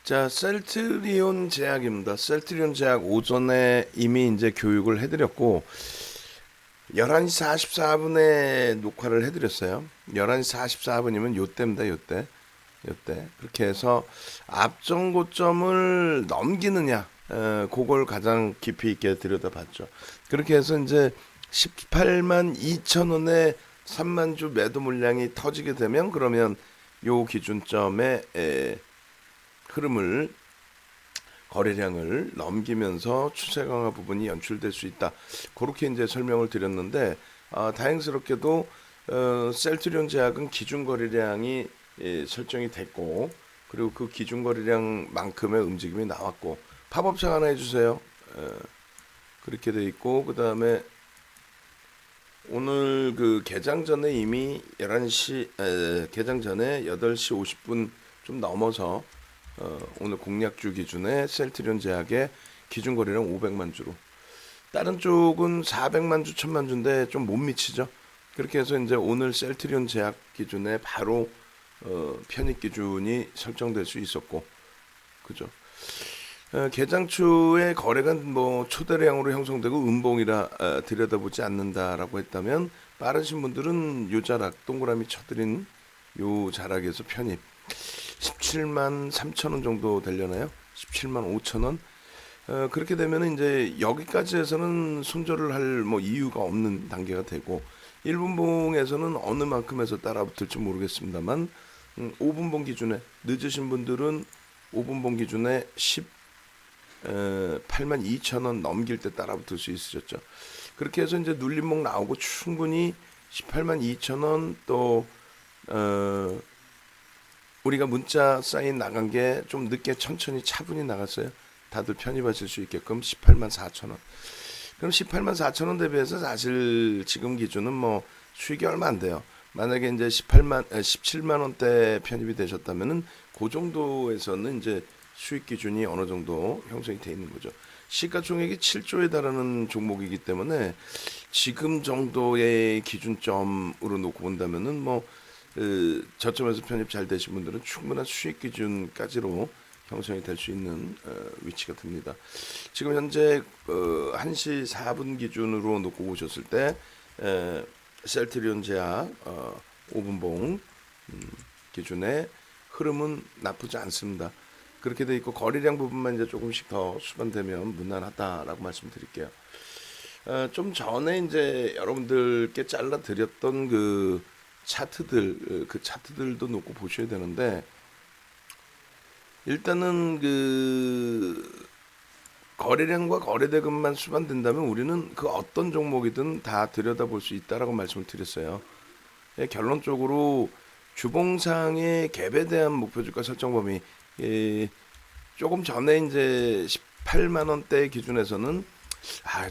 자, 셀트리온 제약입니다. 셀트리온 제약 오전에 이미 이제 교육을 해드렸고, 11시 44분에 녹화를 해드렸어요. 11시 44분이면 요때입니다, 요때. 요때. 그렇게 해서 앞전 고점을 넘기느냐, 그걸 가장 깊이 있게 들여다봤죠. 그렇게 해서 이제 18만 2천 원에 3만 주 매도 물량이 터지게 되면 그러면 요 기준점에 흐름을 거래량을 넘기면서 추세 강화 부분이 연출될 수 있다. 그렇게 이제 설명을 드렸는데 다행스럽게도 셀트리온 제약은 기준 거래량이 설정이 됐고 그리고 그 기준 거래량만큼의 움직임이 나왔고 팝업창 하나 해주세요. 그렇게 돼 있고 그 다음에 오늘 그 개장 전에 이미 11시 개장 전에 8시 50분 좀 넘어서 오늘 공략주 기준에 셀트리온 제약의 기준 거래량 500만 주로 다른 쪽은 400만 주, 1000만 주인데 좀 못 미치죠. 그렇게 해서 이제 오늘 셀트리온 제약 기준에 바로 편입 기준이 설정될 수 있었고 그죠. 개장추의 거래가 뭐 초대량으로 형성되고 음봉이라 들여다보지 않는다라고 했다면 빠르신 분들은 요 자락 동그라미 쳐드린 요 자락에서 편입 17만 3천 원 정도 되려나요? 17만 5천 원. 그렇게 되면 이제 여기까지 해서는 손절을 할 뭐 이유가 없는 단계가 되고 1분봉에서는 어느 만큼에서 따라붙을지 모르겠습니다만 5분봉 기준에 늦으신 분들은 5분봉 기준에 18만 2천 원 넘길 때 따라붙을 수 있으셨죠. 그렇게 해서 이제 눌림목 나오고 충분히 18만 2천 원 또 우리가 문자 사인 나간 게 좀 늦게 천천히 차분히 나갔어요. 다들 편입하실 수 있게끔 18만 4천 원. 그럼 18만 4천 원 대비해서 사실 지금 기준은 뭐 수익이 얼마 안 돼요. 만약에 이제 17만 원대 편입이 되셨다면은 그 정도에서는 이제 수익 기준이 어느 정도 형성이 돼 있는 거죠. 시가총액이 7조에 달하는 종목이기 때문에 지금 정도의 기준점으로 놓고 본다면은 뭐 저점에서 편입 잘 되신 분들은 충분한 수익 기준까지로 형성이 될 수 있는 위치가 됩니다. 지금 현재 1시 4분 기준으로 놓고 보셨을 때 셀트리온 제약 5분봉 기준의 흐름은 나쁘지 않습니다. 그렇게 돼 있고 거래량 부분만 이제 조금씩 더 수반되면 무난하다라고 말씀드릴게요. 좀 전에 이제 여러분들께 잘라 드렸던 그 차트들 그 차트들도 놓고 보셔야 되는데 일단은 그 거래량과 거래대금만 수반된다면 우리는 그 어떤 종목이든 다 들여다볼 수 있다라고 말씀을 드렸어요. 결론적으로 주봉상의 갭에 대한 목표주가 설정 범위 조금 전에 이제 18만 원대 기준에서는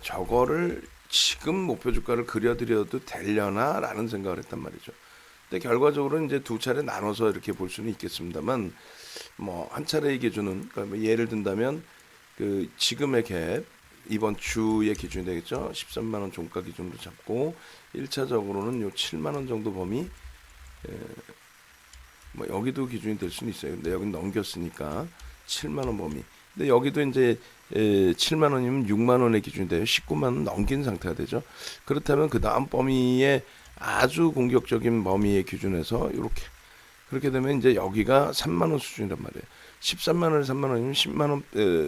저거를 지금 목표 주가를 그려드려도 되려나라는 생각을 했단 말이죠. 근데 결과적으로 이제 두 차례 나눠서 이렇게 볼 수는 있겠습니다만 뭐 한 차례의 기준은 그러니까 뭐 예를 든다면 그 지금의 갭 이번 주의 기준이 되겠죠. 13만 원 종가 기준으로 잡고 1차적으로는 요 7만 원 정도 범위 뭐 여기도 기준이 될 수는 있어요. 근데 여기 넘겼으니까 7만 원 범위. 근데 여기도 이제 7만 원이면 6만 원의 기준이 돼요. 19만 원 넘긴 상태가 되죠. 그렇다면 그 다음 범위에 아주 공격적인 범위의 기준에서 이렇게 그렇게 되면 이제 여기가 3만 원 수준이란 말이에요. 13만 원에 3만 원이면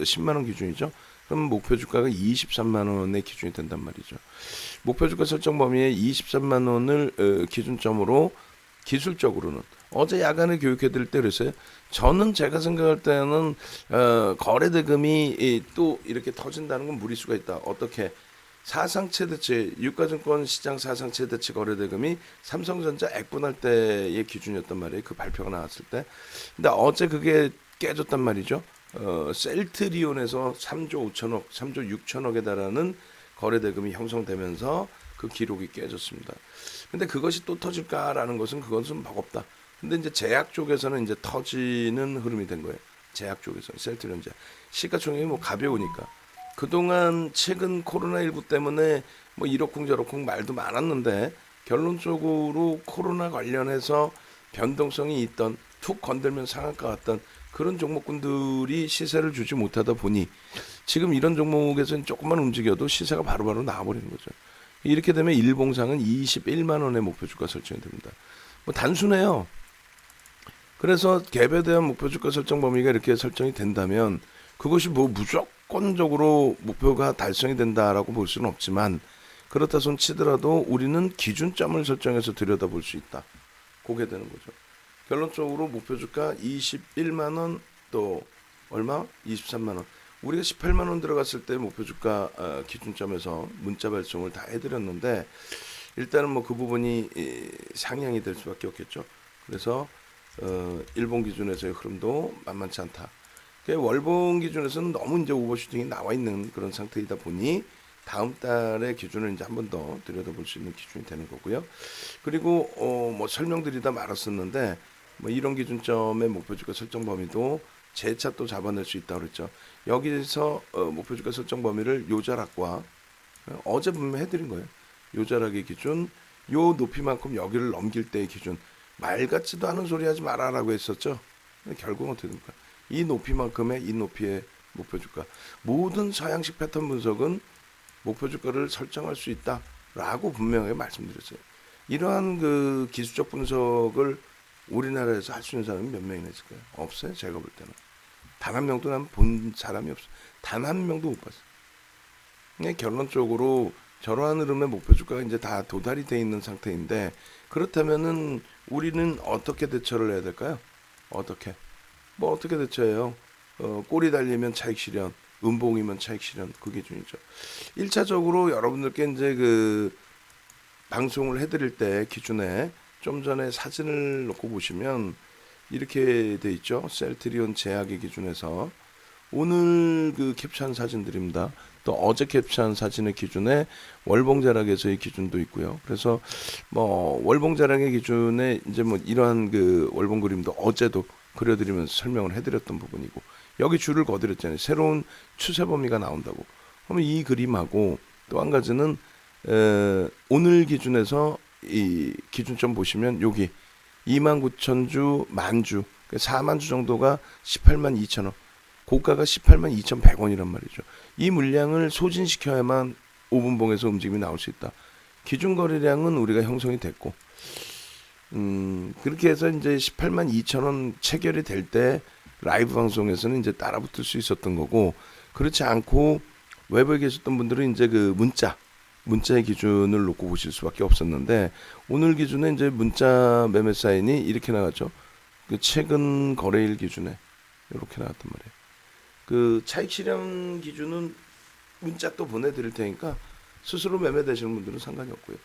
10만 원 기준이죠. 그럼 목표 주가가 23만 원의 기준이 된단 말이죠. 목표 주가 설정 범위에 23만 원을 기준점으로 기술적으로는 어제 야간에 교육해 드릴 때 그랬어요. 저는 제가 생각할 때는 거래 대금이 또 이렇게 터진다는 건 무리수가 있다. 어떻게 사상 최대치 유가증권 시장 사상 최대치 거래 대금이 삼성전자 액분할 때의 기준이었단 말이에요. 그 발표가 나왔을 때. 근데 어제 그게 깨졌단 말이죠. 셀트리온에서 3조 5천억, 3조 6천억에 달하는 거래 대금이 형성되면서 그 기록이 깨졌습니다. 근데 그것이 또 터질까라는 그것은 버겁다. 근데 이제 제약 쪽에서는 이제 터지는 흐름이 된 거예요. 제약 쪽에서 셀트리온 제약 시가총액이 뭐 가벼우니까 그동안 최근 코로나19 때문에 뭐 이러쿵 저러쿵 말도 많았는데 결론적으로 코로나 관련해서 변동성이 있던 툭 건들면 상한가 같던 그런 종목군들이 시세를 주지 못하다 보니 지금 이런 종목에서는 조금만 움직여도 시세가 바로바로 나와버리는 거죠. 이렇게 되면 일봉상은 21만 원의 목표 주가 설정이 됩니다. 뭐 단순해요. 그래서 갭에 대한 목표 주가 설정 범위가 이렇게 설정이 된다면 그것이 뭐 무조건적으로 목표가 달성이 된다라고 볼 수는 없지만 그렇다 손 치더라도 우리는 기준점을 설정해서 들여다볼 수 있다. 그게 되는 거죠. 결론적으로 목표 주가 21만 원 또 얼마? 23만 원. 우리가 18만 원 들어갔을 때 목표 주가 기준점에서 문자 발송을 다 해드렸는데 일단은 뭐 그 부분이 상향이 될 수밖에 없겠죠. 그래서 일본 기준에서의 흐름도 만만치 않다. 월봉 기준에서는 너무 이제 오버슈팅이 나와 있는 그런 상태이다 보니 다음 달의 기준을 이제 한 번 더 들여다볼 수 있는 기준이 되는 거고요. 그리고 뭐 설명드리다 말았었는데 뭐 이런 기준점의 목표주가 설정 범위도 재차 또 잡아낼 수 있다고 그랬죠. 여기서 목표주가 설정 범위를 요자락과 어제 분명 해드린 거예요. 요자락의 기준, 요 높이만큼 여기를 넘길 때의 기준. 말 같지도 않은 소리 하지 마라라고 했었죠. 결국은 어떻게 됩니까? 이 높이만큼의 이 높이의 목표주가. 모든 서양식 패턴 분석은 목표주가를 설정할 수 있다라고 분명하게 말씀드렸어요. 이러한 그 기술적 분석을 우리나라에서 할 수 있는 사람이 몇 명이나 있을까요? 없어요. 제가 볼 때는. 단 한 명도 난 본 사람이 없어요. 단 한 명도 못 봤어요. 그냥 결론적으로 저러한 흐름의 목표주가가 이제 다 도달이 돼 있는 상태인데 그렇다면은 우리는 어떻게 대처를 해야 될까요? 어떻게? 뭐 어떻게 대처해요? 꼬리 달리면 차익 실현, 음봉이면 차익 실현 그 기준이죠. 1차적으로 여러분들께 이제 그 방송을 해드릴 때 기준에 좀 전에 사진을 놓고 보시면 이렇게 돼 있죠. 셀트리온 제약의 기준에서 오늘 그 캡처한 사진들입니다. 또 어제 캡처한 사진의 기준에 월봉자락에서의 기준도 있고요. 그래서 뭐 월봉자락의 기준에 이제 뭐 이러한 그 월봉 그림도 어제도 그려드리면서 설명을 해드렸던 부분이고 여기 줄을 거드렸잖아요. 새로운 추세 범위가 나온다고. 그러면 이 그림하고 또 한 가지는 오늘 기준에서 이 기준점 보시면 여기 29,000주 만주 4만 주 정도가 18만 2천 원 고가가 18만 2,100원이란 말이죠. 이 물량을 소진시켜야만 5분봉에서 움직임이 나올 수 있다. 기준 거래량은 우리가 형성이 됐고 그렇게 해서 이제 18만 2천 원 체결이 될 때 라이브 방송에서는 이제 따라붙을 수 있었던 거고 그렇지 않고 외부에 계셨던 분들은 이제 그 문자의 기준을 놓고 보실 수밖에 없었는데 오늘 기준에 이제 문자 매매 사인이 이렇게 나갔죠. 그 최근 거래일 기준에 이렇게 나왔단 말이에요. 그 차익 실현 기준은 문자 또 보내드릴 테니까 스스로 매매되시는 분들은 상관이 없고요.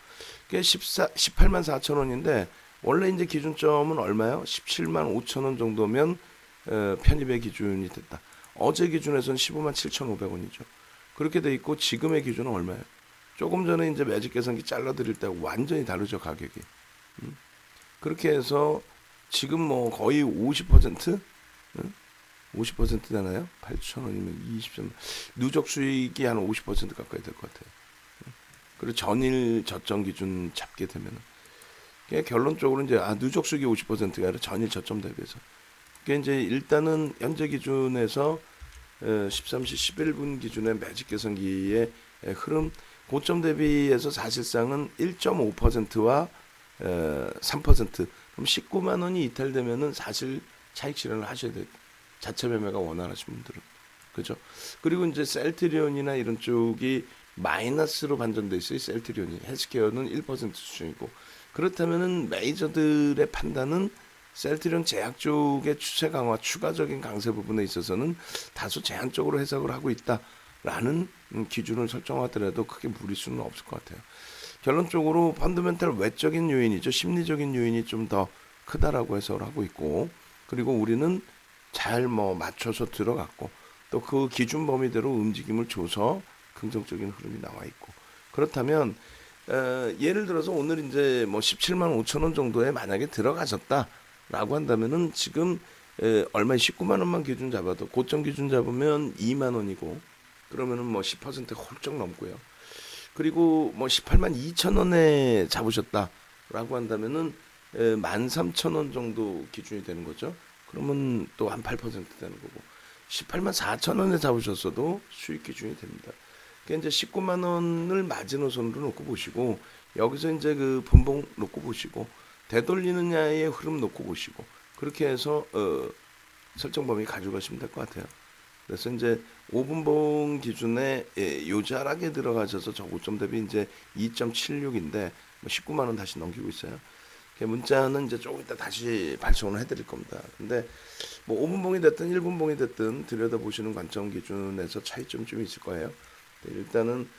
그게 18만 4천 원인데 원래 이제 기준점은 얼마요? 17만 5천 원 정도면 편입의 기준이 됐다. 어제 기준에서는 15만 7,500원이죠. 그렇게 돼 있고 지금의 기준은 얼마예요? 조금 전에 이제 매직 계산기 잘라드릴 때 완전히 다르죠 가격이. 그렇게 해서 지금 뭐 거의 50%? 50% 되나요? 8,000원이면 20점. 누적 수익이 한 50% 가까이 될 것 같아요. 그리고 전일 저점 기준 잡게 되면은. 결론적으로 이제 누적 수익이 50%가 아니라 전일 저점 대비해서. 그게 이제 일단은 현재 기준에서 13시 11분 기준의 매직 계산기의 흐름 고점 대비해서 사실상은 1.5%와 3% 그럼 19만 원이 이탈되면은 사실 차익 실현을 하셔야 돼요. 자체 매매가 원활하신 분들은. 그죠? 그리고 이제 셀트리온이나 이런 쪽이 마이너스로 반전돼 있어요. 셀트리온이. 헬스케어는 1% 수준이고. 그렇다면은 메이저들의 판단은 셀트리온 제약 쪽의 추세 강화, 추가적인 강세 부분에 있어서는 다소 제한적으로 해석을 하고 있다라는 기준을 설정하더라도 크게 무리수는 없을 것 같아요. 결론적으로 펀더멘탈 외적인 요인이죠. 심리적인 요인이 좀 더 크다라고 해석을 하고 있고 그리고 우리는 잘 뭐 맞춰서 들어갔고 또 그 기준 범위대로 움직임을 줘서 긍정적인 흐름이 나와 있고 그렇다면 예를 들어서 오늘 이제 뭐 17만 5천 원 정도에 만약에 들어가셨다라고 한다면은 지금 얼마 19만 원만 기준 잡아도 고점 기준 잡으면 2만 원이고 그러면은 뭐 10% 훌쩍 넘고요. 그리고 뭐 18만 2천 원에 잡으셨다라고 한다면은 13,000원 정도 기준이 되는 거죠. 그러면 또 한 8% 되는 거고 18만 4천 원에 잡으셨어도 수익 기준이 됩니다. 그러니까 이제 19만 원을 마지노선으로 놓고 보시고 여기서 이제 그 분봉 놓고 보시고 되돌리느냐의 흐름 놓고 보시고 그렇게 해서 설정 범위 가져가시면 될 것 같아요. 그래서 이제 5분봉 기준에 요자락에 들어가셔서 저 고점 대비 이제 2.76인데 19만 원 다시 넘기고 있어요. 문자는 이제 조금 이따 다시 발송을 해드릴 겁니다. 근데 뭐 5분봉이 됐든 1분봉이 됐든 들여다보시는 관점 기준에서 차이점이 좀 있을 거예요. 일단은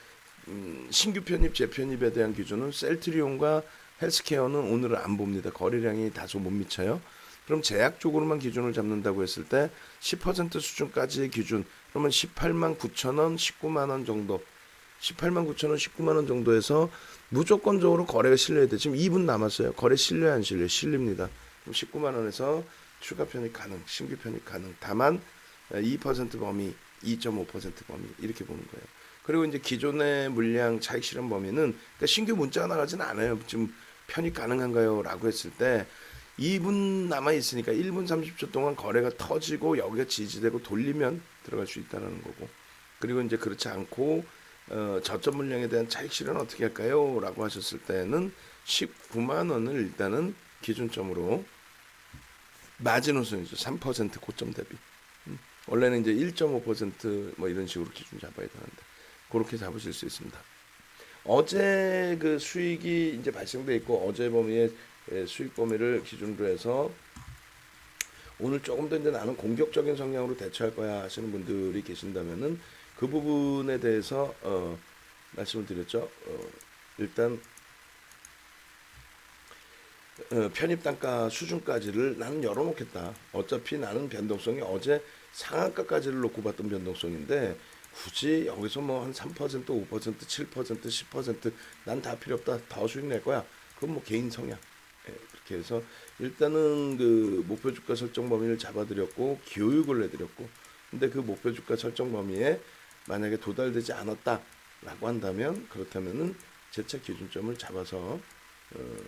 신규 편입, 재편입에 대한 기준은 셀트리온과 헬스케어는 오늘은 안 봅니다. 거래량이 다소 못 미쳐요. 그럼 제약적으로만 기준을 잡는다고 했을 때 10% 수준까지의 기준, 그러면 18만 9천 원, 19만 원 정도, 18만 9천 원, 19만 원 정도에서 무조건적으로 거래가 실려야 돼. 지금 2분 남았어요. 거래 실려야 안 실려요? 실립니다. 그럼 19만 원에서 추가 편입 가능, 신규 편입 가능. 다만 2% 범위, 2.5% 범위 이렇게 보는 거예요. 그리고 이제 기존의 물량 차익 실현 범위는 그러니까 신규 문자가 나가지는 않아요. 지금 편입 가능한가요? 라고 했을 때 2분 남아 있으니까 1분 30초 동안 거래가 터지고 여기가 지지되고 돌리면 들어갈 수 있다는 거고. 그리고 이제 그렇지 않고 저점 물량에 대한 차익 실현 어떻게 할까요? 라고 하셨을 때는 19만 원을 일단은 기준점으로 마지노선이죠. 3% 고점 대비. 원래는 이제 1.5%뭐 이런 식으로 기준 잡아야 되는데 그렇게 잡으실 수 있습니다. 어제 그 수익이 이제 발생돼 있고 어제 범위의 수익 범위를 기준으로 해서 오늘 조금 더 이제 나는 공격적인 성향으로 대처할 거야 하시는 분들이 계신다면은 그 부분에 대해서 말씀을 드렸죠. 일단 편입 단가 수준까지를 나는 열어놓겠다. 어차피 나는 변동성이 어제 상한가까지를 놓고 봤던 변동성인데 굳이 여기서 뭐 한 3%, 5%, 7%, 10%난 다 필요 없다. 더 수익 낼 거야. 그건 뭐 개인 성향. 그렇게 해서 일단은 그 목표 주가 설정 범위를 잡아드렸고 교육을 해드렸고 근데 그 목표 주가 설정 범위에 만약에 도달되지 않았다라고 한다면 그렇다면은 재차 기준점을 잡아서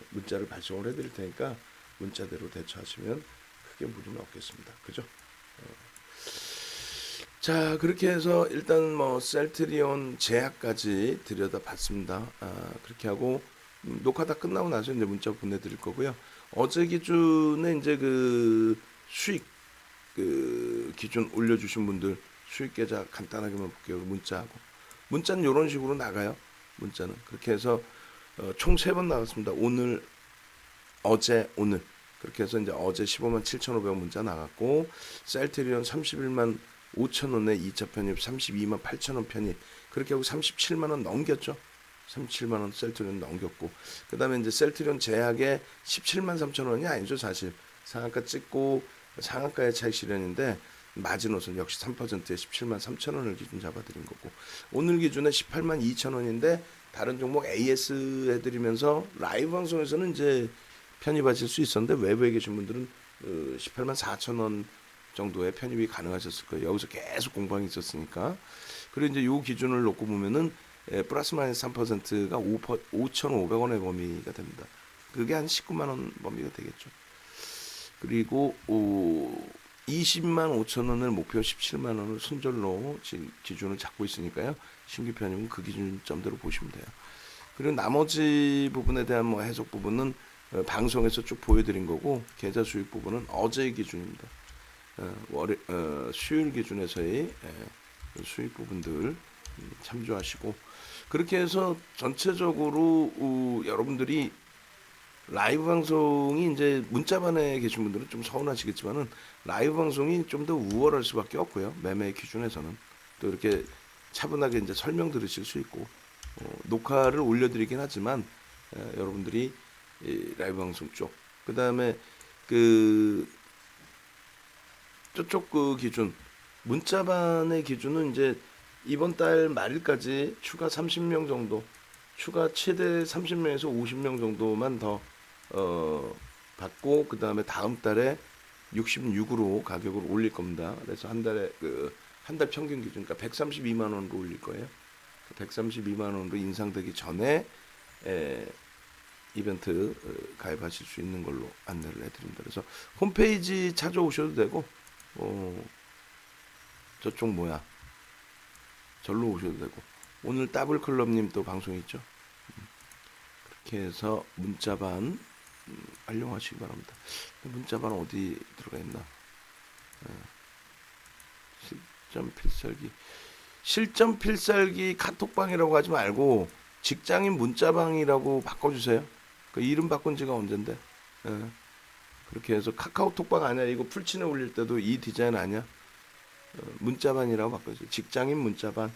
문자를 발송을 해드릴 테니까 문자대로 대처하시면 크게 무리는 없겠습니다. 그죠? 자 그렇게 해서 일단 뭐 셀트리온 제약까지 들여다봤습니다. 그렇게 하고 녹화 다 끝나고 나서 이제 문자 보내드릴 거고요. 어제 기준에 이제 그 수익 그 기준 올려주신 분들 수익 계좌 간단하게만 볼게요. 문자는 이런 식으로 나가요. 문자는 그렇게 해서 총 3번 나갔습니다. 오늘, 어제, 오늘. 그렇게 해서 이제 어제 15만 7,500원 문자 나갔고 셀트리온 31만 5천 원에 2차 편입, 32만 8천 원 편입. 그렇게 하고 37만 원 넘겼죠. 37만 원 셀트리온 넘겼고 그다음에 이제 셀트리온 제약에 17만 3천 원이 아니죠. 사실 상한가 찍고 상한가의 차익 실현인데 마지노선 역시 3%에 17만 3천 원을 기준 잡아드린 거고 오늘 기준에 18만 2천 원인데 다른 종목 AS 해드리면서 라이브 방송에서는 이제 편입하실 수 있었는데 외부에 계신 분들은 18만 4천 원 정도의 편입이 가능하셨을 거예요. 여기서 계속 공방이 있었으니까. 그리고 이제 요 기준을 놓고 보면은 플러스 마이너스 3%가 5,500원의 범위가 됩니다. 그게 한 19만 원 범위가 되겠죠. 그리고 20만 5천 원을 목표 17만 원을 순절로 기준을 잡고 있으니까요. 신규 편입은 그 기준점대로 보시면 돼요. 그리고 나머지 부분에 대한 뭐 해석 부분은 방송에서 쭉 보여드린 거고 계좌 수익 부분은 어제의 기준입니다. 수요일 기준에서의 수익 부분들 참조하시고 그렇게 해서 전체적으로 여러분들이 라이브 방송이 이제 문자반에 계신 분들은 좀 서운하시겠지만은 라이브 방송이 좀 더 우월할 수밖에 없고요. 매매 기준에서는 또 이렇게 차분하게 이제 설명 들으실 수 있고 녹화를 올려드리긴 하지만 여러분들이 라이브 방송 쪽 그다음에 그 저쪽 그 기준 문자반의 기준은 이제 이번 달 말일까지 추가 30명 정도 추가 최대 30명에서 50명 정도만 더 받고 그 다음에 다음 달에 66으로 가격을 올릴 겁니다. 그래서 한 달에 한 달 평균 기준 그러니까 132만 원으로 올릴 거예요. 132만 원으로 인상되기 전에 이벤트 가입하실 수 있는 걸로 안내를 해드립니다. 그래서 홈페이지 찾아오셔도 되고 저쪽 뭐야 절로 오셔도 되고 오늘 더블클럽님 또 방송 있죠. 그렇게 해서 문자반 활용하시기 바랍니다. 문자반 어디 들어가 있나? 실전 필살기. 실전 필살기 카톡방이라고 하지 말고 직장인 문자방이라고 바꿔주세요. 그 이름 바꾼 지가 언젠데. 그렇게 해서 카카오톡방 아니야. 이거 풀친에 올릴 때도 이 디자인 아니야. 문자반이라고 바꿔주세요. 직장인 문자반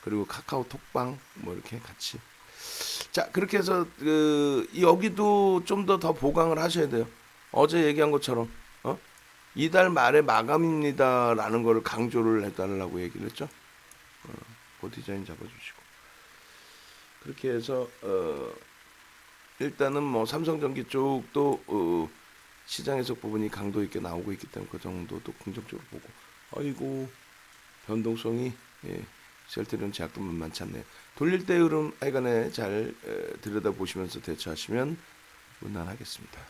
그리고 카카오톡방 뭐 이렇게 같이. 자 그렇게 해서 여기도 좀 더 보강을 하셔야 돼요. 어제 얘기한 것처럼 이달 말에 마감입니다라는 거를 강조를 해달라고 얘기를 했죠. 그 디자인 잡아주시고 그렇게 해서 일단은 뭐 삼성전기 쪽도 시장 해석 부분이 강도 있게 나오고 있기 때문에 그 정도도 긍정적으로 보고 아이고 변동성이 셀트리온 제약도 만만치 않네요. 돌릴 때 흐름 하여간에 잘 들여다보시면서 대처하시면 무난하겠습니다.